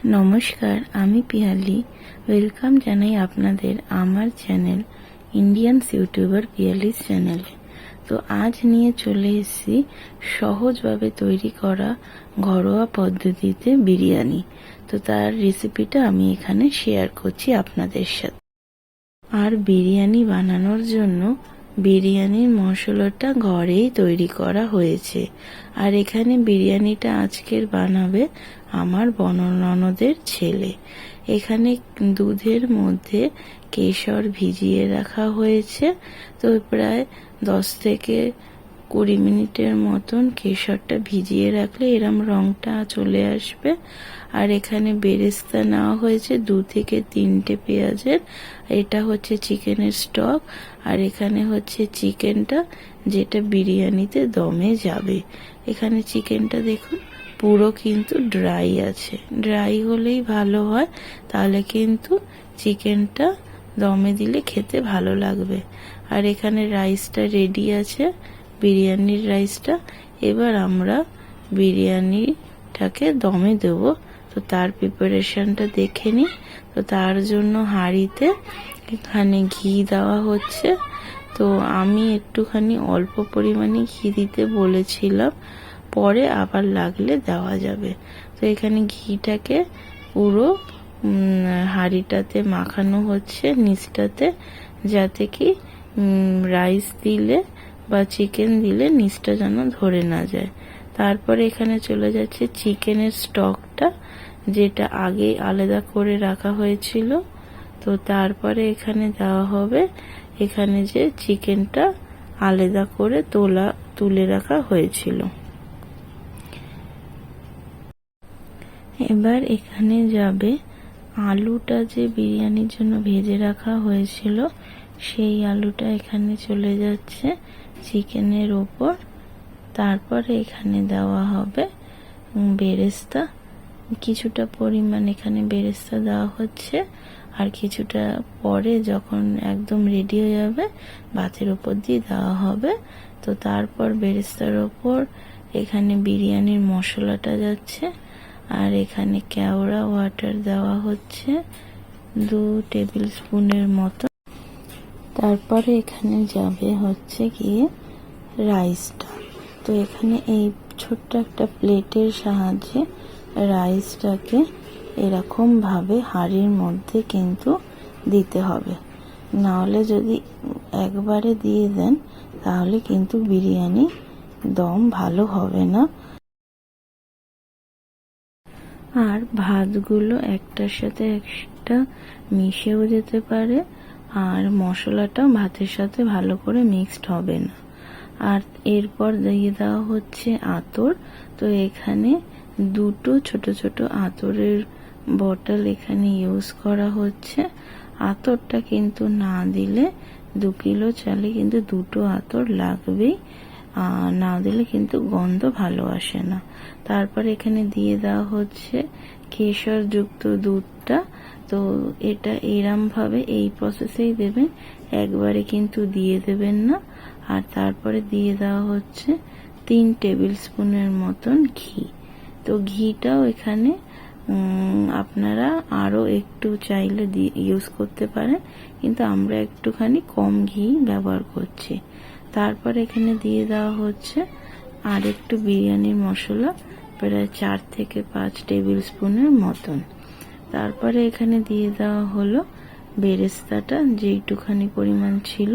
নমস্কার, আমি পিয়ালি। ওয়েলকাম জানাই আপনাদের আমার চ্যানেল ইন্ডিয়ানস ইউটিউবার পিয়ালিস চ্যানেলে। তো আজ নিয়ে চলে এসেছি সহজভাবে তৈরি করা ঘরোয়া পদ্ধতিতে বিরিয়ানি। তো তার রেসিপিটা আমি এখানে শেয়ার করছি আপনাদের সাথে। আর বিরিয়ানি বানানোর জন্য বিরিয়ানির মশলাটা ঘরেই তৈরি করা হয়েছে। আর এখানে বিরিয়ানিটা আজকের বানাবে আমার ননদের ছেলে। এখানে দুধের মধ্যে কেশর ভিজিয়ে রাখা হয়েছে। তো প্রায় 10 থেকে 20 মিনিটের মতন কেশরটা ভিজিয়ে রাখলে এরম রংটা চলে আসবে। আর এখানে বেরেস্তা নেওয়া হয়েছে 2 থেকে 3টে পেঁয়াজের। এটা হচ্ছে চিকেনের স্টক। আর এখানে হচ্ছে চিকেনটা যেটা বিরিয়ানিতে দমে যাবে। এখানে চিকেনটা দেখুন পুরো কিন্তু ড্রাই আছে। ড্রাই হলেই ভালো হয়, তাহলে কিন্তু চিকেনটা দমে দিলে খেতে ভালো লাগবে। আর এখানে রাইসটা রেডি আছে, বিরিয়ানির রাইসটা। এবার আমরা বিরিয়ানিটাকে দমে দেব। তো তার প্রিপারেশনটা দেখে নিই। তো তার জন্য হাঁড়িতে এখানে ঘি দেওয়া হচ্ছে। তো আমি একটুখানি অল্প পরিমাণে ঘি দিতে বলেছিলাম, পরে আবার লাগলে দেওয়া যাবে। তো এখানে ঘিটাকে পুরো হাঁড়িটাতে মাখানো হচ্ছে নিচটাতে, যাতে কি রাইস দিলে বা চিকেন দিলে নিচটা যেন ধরে না যায়। তারপরে এখানে চলে যাচ্ছে চিকেনের স্টকটা, যেটা আগে আলাদা করে রাখা হয়েছিল। তো তারপরে এখানে দেওয়া হবে এখানে যে চিকেনটা আলাদা করে তুলে রাখা হয়েছিল। এবার এখানে যাবে আলুটা যে বিরিয়ানির জন্য ভেজে রাখা হয়েছিল, সেই আলুটা এখানে চলে যাচ্ছে চিকেনের ওপর। তারপরে এখানে দেওয়া হবে বেরেস্তা। কিছুটা পরিমাণ এখানে বেরেস্তা দেওয়া হচ্ছে, আর কিছুটা পরে যখন একদম রেডি হয়ে যাবে ভাতের ওপর দিয়ে দেওয়া হবে। তো তারপর বেরেস্তার ওপর এখানে বিরিয়ানির মশলাটা যাচ্ছে। আর এখানে কেওড়া ওয়াটার দেওয়া হচ্ছে 2 টেবিল স্পুনের মতো। তারপরে এখানে যাবে হচ্ছে গিয়ে রাইসটা। তো এখানে এই ছোট্ট একটা প্লেটের সাহায্যে রাইসটাকে এরকম ভাবে হাঁড়ির মধ্যে কিন্তু দিতে হবে। নাহলে যদি একবারে দিয়ে দেন তাহলে কিন্তু বিরিয়ানি দম ভালো হবে না। আর ভাতগুলো একটার সাথে একটা মিশেও যেতে পারে, আর মশলাটাও ভাতের সাথে ভালো করে মিক্সড হবে না। আর এরপর দিয়ে দেওয়া হচ্ছে আতর। তো এখানে 2টো ছোট ছোট আতরের বটল এখানে ইউজ করা হচ্ছে। আতরটা কিন্তু না দিলে 2 কিলো চালে কিন্তু 2টো আতর লাগবেই, না দিলে কিন্তু গন্ধ ভালো আসে না। তারপর এখানে দিয়ে দেওয়া হচ্ছে কেশর যুক্ত দুধটা। তো এটা এরম ভাবে এই প্রসেসেই দেবেন, একবারে কিন্তু দিয়ে দেবেন না। আর তারপরে দিয়ে দেওয়া হচ্ছে 3 টেবিল স্পুনের মতন ঘি। তো ঘিটাও এখানে আপনারা আরো একটু চাইলে ইউজ করতে পারেন, কিন্তু আমরা একটুখানি কম ঘি ব্যবহার করছি। তারপরে এখানে দিয়ে দেওয়া হচ্ছে আর একটু বিরিয়ানির মশলা, প্রায় 4 থেকে 5 টেবিল স্পুনের মতন। তারপরে এখানে দিয়ে দেওয়া হলো বেরেস্তাটা, যেইটুখানি পরিমাণ ছিল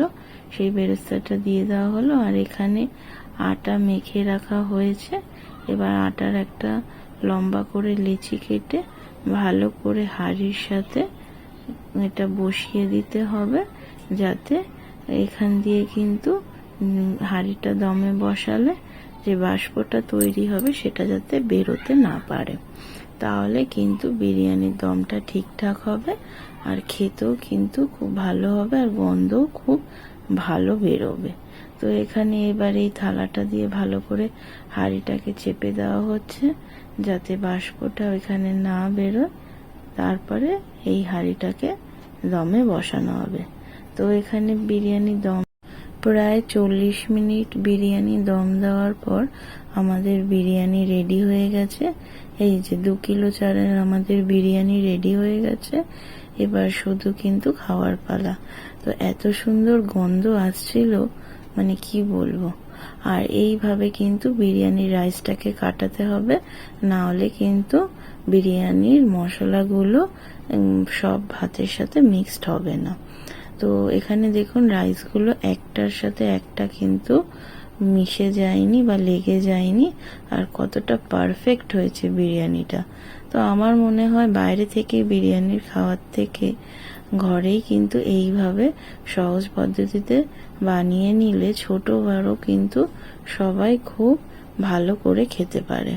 সেই বেরেস্তাটা দিয়ে দেওয়া হলো। আর এখানে আটা মেখে রাখা হয়েছে। এবার আটার একটা লম্বা করে লেচি কেটে ভালো করে হাঁড়ির সাথে এটা বসিয়ে দিতে হবে, যাতে এখান দিয়ে কিন্তু হাঁড়িটা দমে বসালে যে বাষ্পটা তৈরি হবে সেটা যাতে বেরোতে না পারে। তাহলে কিন্তু বিরিয়ানির দমটা ঠিকঠাক হবে, আর খেতেও কিন্তু খুব ভালো হবে, আর গন্ধও খুব ভালো বেরোবে। তো এখানে এবার এই থালাটা দিয়ে ভালো করে হাঁড়িটাকে চেপে দেওয়া হচ্ছে, যাতে বাষ্পটা এখানে না বেরোয়। তারপরে এই হাঁড়িটাকে দমে বসানো হবে। তো এখানে বিরিয়ানি দম প্রায় 40 মিনিট বিরিয়ানি দম দেওয়ার পর আমাদের বিরিয়ানি রেডি হয়ে গেছে। এই যে 2 কিলো চালের আমাদের বিরিয়ানি রেডি হয়ে গেছে। এবার শুধু কিন্তু খাওয়ার পালা। তো এত সুন্দর গন্ধ আসছিল, মানে কি বলবো। আর এইভাবে কিন্তু বিরিয়ানির রাইসটাকে কাটাতে হবে, না হলে কিন্তু বিরিয়ানির মশলাগুলো সব ভাতের সাথে মিক্সড হবে না। তো এখানে দেখুন রাইসগুলো একটার সাথে একটা কিন্তু মিশে যায়নি বা লেগে যায়নি, আর কতটা পারফেক্ট হয়েছে বিরিয়ানিটা। তো আমার মনে হয় বাইরে থেকে বিরিয়ানির খাওয়ার থেকে ঘরেই কিন্তু এইভাবে সহজ পদ্ধতিতে বানিয়ে নিলে ছোট বড় কিন্তু সবাই খুব ভালো করে খেতে পারে।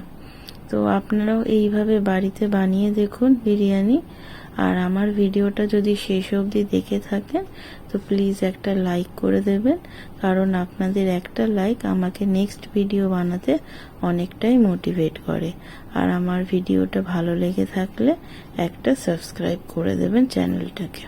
তো আপনারাও এইভাবে বাড়িতে বানিয়ে দেখুন বিরিয়ানি। আর আমার ভিডিওটা যদি শেষ অবধি দেখে থাকেন তো প্লিজ একটা লাইক করে দেবেন, কারণ আপনাদের একটা লাইক আমাকে নেক্সট ভিডিও বানাতে অনেকটাই মোটিভেট করে। আর আমার ভিডিওটা ভালো লেগে থাকলে একটা সাবস্ক্রাইব করে দেবেন চ্যানেলটাকে।